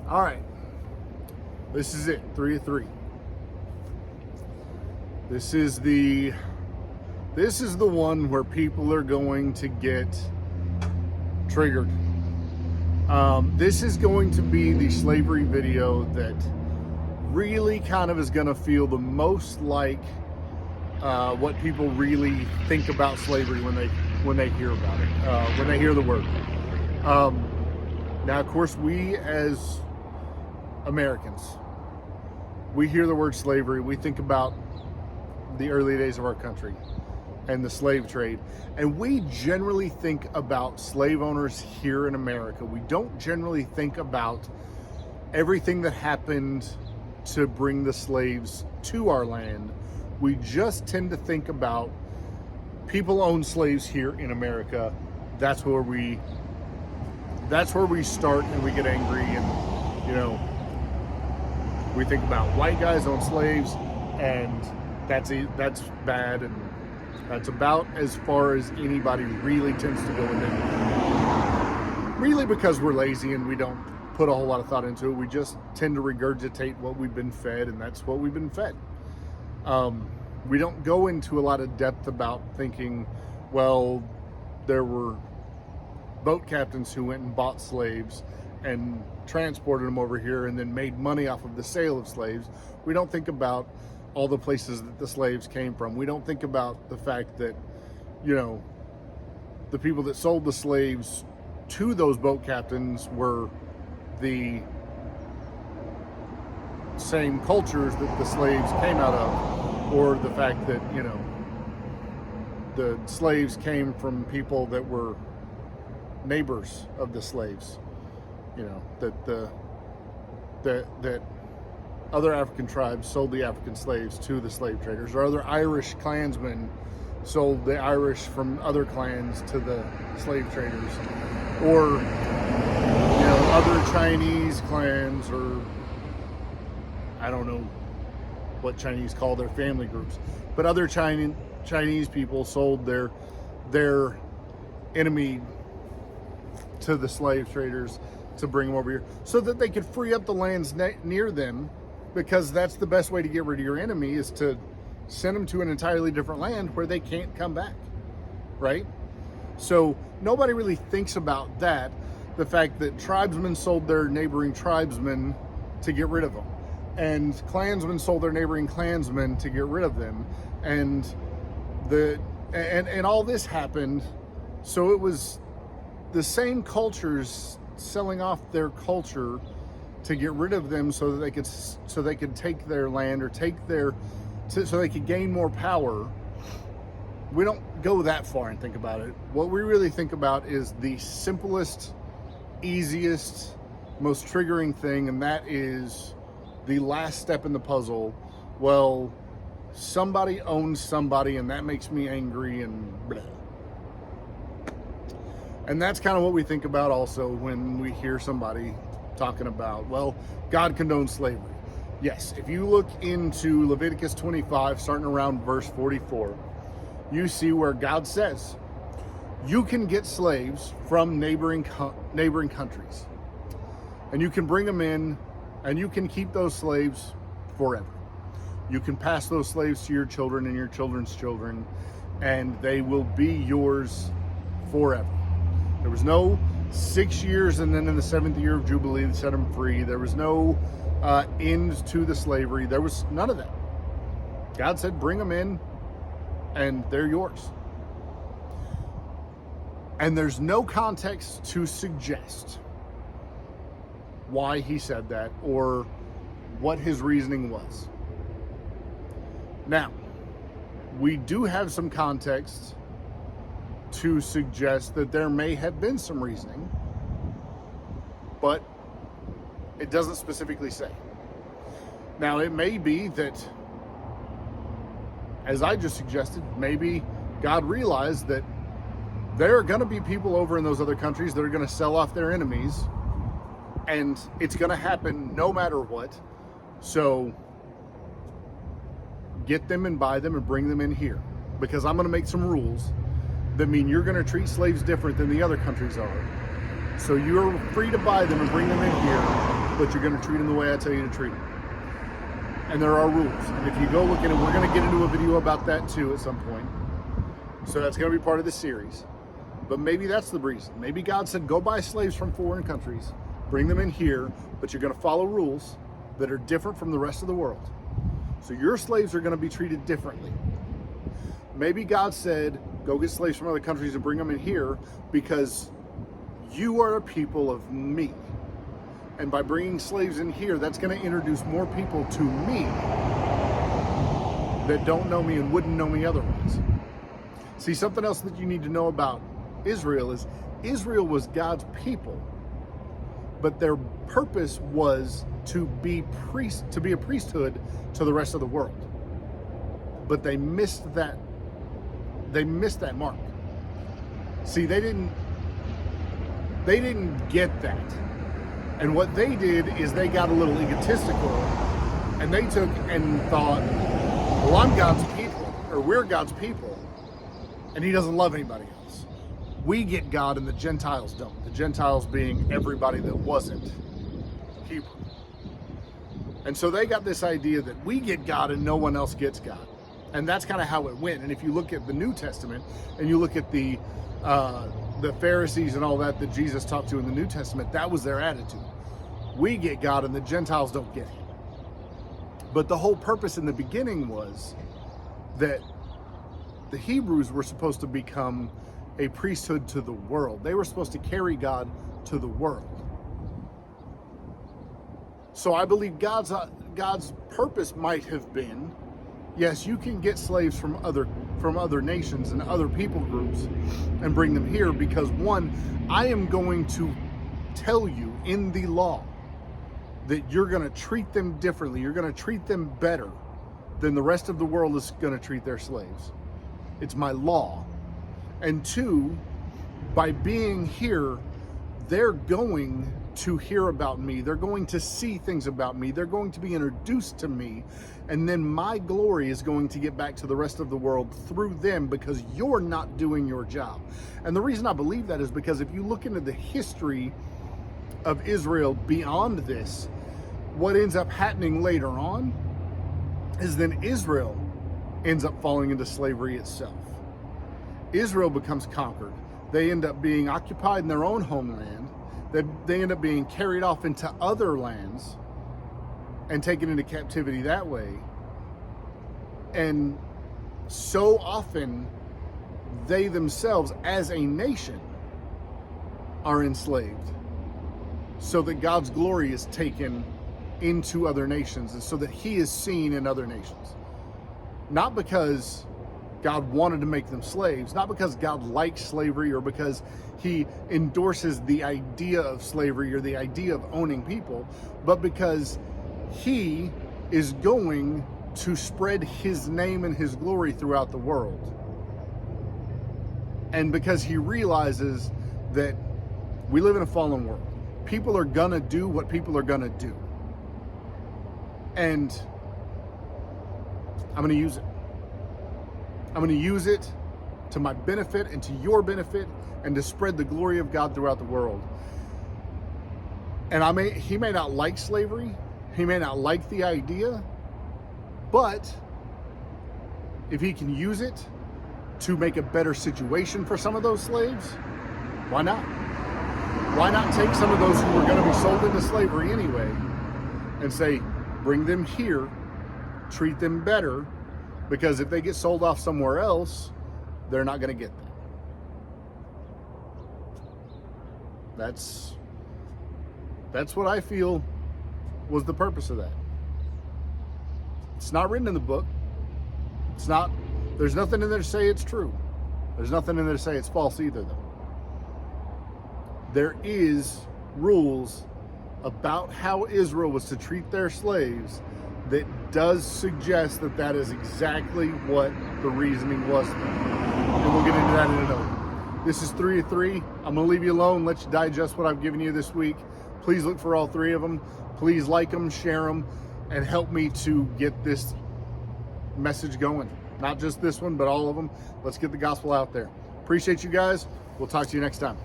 All right. This is it. 3 of 3. This is the one where people are going to get triggered. This is going to be the slavery video that really kind of is going to feel the most like what people really think about slavery when they hear about it, when they hear the word. Now, of course, we as Americans, we hear the word slavery, we think about the early days of our country and the slave trade, and we generally think about slave owners here in America. We don't generally think about everything that happened to bring the slaves to our land. We just tend to think about people own slaves here in America. That's where we start, and we get angry, and we think about white guys own slaves, and that's bad, and that's about as far as anybody really tends to go with it. Really, because we're lazy and we don't put a whole lot of thought into it. We just tend to regurgitate what we've been fed, and that's what we've been fed. We don't go into a lot of depth about thinking, well, there were boat captains who went and bought slaves and transported them over here and then made money off of the sale of slaves. We don't think about all the places that the slaves came from. We don't think about the fact that, the people that sold the slaves to those boat captains were the same cultures that the slaves came out of, or the fact that, the slaves came from people that were neighbors of the slaves, that other African tribes sold the African slaves to the slave traders, or other Irish clansmen sold the Irish from other clans to the slave traders, or other Chinese clans, or I don't know what Chinese call their family groups, but other Chinese people sold their enemy to the slave traders to bring them over here so that they could free up the lands near them, because that's the best way to get rid of your enemy, is to send them to an entirely different land where they can't come back, right? So nobody really thinks about that, the fact that tribesmen sold their neighboring tribesmen to get rid of them, and clansmen sold their neighboring clansmen to get rid of them, and all this happened. So it was the same cultures selling off their culture to get rid of them so that they could take their land, or so they could gain more power. We don't go that far and think about it. What we really think about is the simplest, easiest, most triggering thing, and that is the last step in the puzzle. Well, somebody owns somebody, and that makes me angry, and blah. And that's kind of what we think about also when we hear somebody talking about, well, God condones slavery. Yes, if you look into Leviticus 25, starting around verse 44, you see where God says, you can get slaves from neighboring countries, and you can bring them in, and you can keep those slaves forever. You can pass those slaves to your children and your children's children, and they will be yours forever. There was no 6 years and then in the 7th year of Jubilee they set them free. There was no end to the slavery. There was none of that. God said, bring them in, and they're yours. And there's no context to suggest why he said that or what his reasoning was. Now, we do have some context to suggest that there may have been some reasoning, but it doesn't specifically say. Now, it may be that, as I just suggested, maybe God realized that there are going to be people over in those other countries that are going to sell off their enemies, and it's going to happen no matter what. So get them and buy them and bring them in here, because I'm going to make some rules that mean you're going to treat slaves different than the other countries are. So you're free to buy them and bring them in here, but you're going to treat them the way I tell you to treat them. And there are rules. And if you go look at it, we're going to get into a video about that too at some point. So that's going to be part of the series. But maybe that's the reason. Maybe God said, go buy slaves from foreign countries, bring them in here, but you're going to follow rules that are different from the rest of the world. So your slaves are going to be treated differently. Maybe God said, go get slaves from other countries and bring them in here because you are a people of me. And by bringing slaves in here, that's going to introduce more people to me that don't know me and wouldn't know me otherwise. See, something else that you need to know about Israel is Israel was God's people, but their purpose was to be a priesthood to the rest of the world. But they missed that. They missed that mark. See, they didn't get that. And what they did is they got a little egotistical, and they took and thought, well, I'm God's people, or we're God's people, and he doesn't love anybody else. We get God and the Gentiles don't. The Gentiles being everybody that wasn't Hebrew. And so they got this idea that we get God and no one else gets God. And that's kind of how it went. And if you look at the New Testament and you look at the Pharisees and all that Jesus talked to in the New Testament, that was their attitude. We get God and the Gentiles don't get him. But the whole purpose in the beginning was that the Hebrews were supposed to become a priesthood to the world. They were supposed to carry God to the world. So I believe God's purpose might have been, yes, you can get slaves from other nations and other people groups and bring them here because, one, I am going to tell you in the law that you're going to treat them differently. You're going to treat them better than the rest of the world is going to treat their slaves. It's my law. And two, by being here, they're going to hear about me. They're going to see things about me. They're going to be introduced to me. And then my glory is going to get back to the rest of the world through them because you're not doing your job. And the reason I believe that is because if you look into the history of Israel beyond this, what ends up happening later on is then Israel ends up falling into slavery itself. Israel becomes conquered. They end up being occupied in their own homeland. They end up being carried off into other lands and taken into captivity that way. And so often they themselves as a nation are enslaved so that God's glory is taken into other nations and so that he is seen in other nations. Not because God wanted to make them slaves, not because God likes slavery or because he endorses the idea of slavery or the idea of owning people, but because he is going to spread his name and his glory throughout the world. And because he realizes that we live in a fallen world. People are gonna do what people are gonna do. And I'm gonna use it. I'm going to use it to my benefit and to your benefit and to spread the glory of God throughout the world. And he may not like slavery. He may not like the idea, but if he can use it to make a better situation for some of those slaves, why not? Why not take some of those who are going to be sold into slavery anyway and say, bring them here, treat them better, because if they get sold off somewhere else, they're not going to get them. That's what I feel was the purpose of that. It's not written in the book. There's nothing in there to say it's true. There's nothing in there to say it's false either, though. There is rules about how Israel was to treat their slaves that does suggest that that is exactly what the reasoning was. And we'll get into that in another. This is 3 of 3. I'm going to leave you alone. Let you digest what I've given you this week. Please look for all 3 of them. Please like them, share them, and help me to get this message going. Not just this one, but all of them. Let's get the gospel out there. Appreciate you guys. We'll talk to you next time.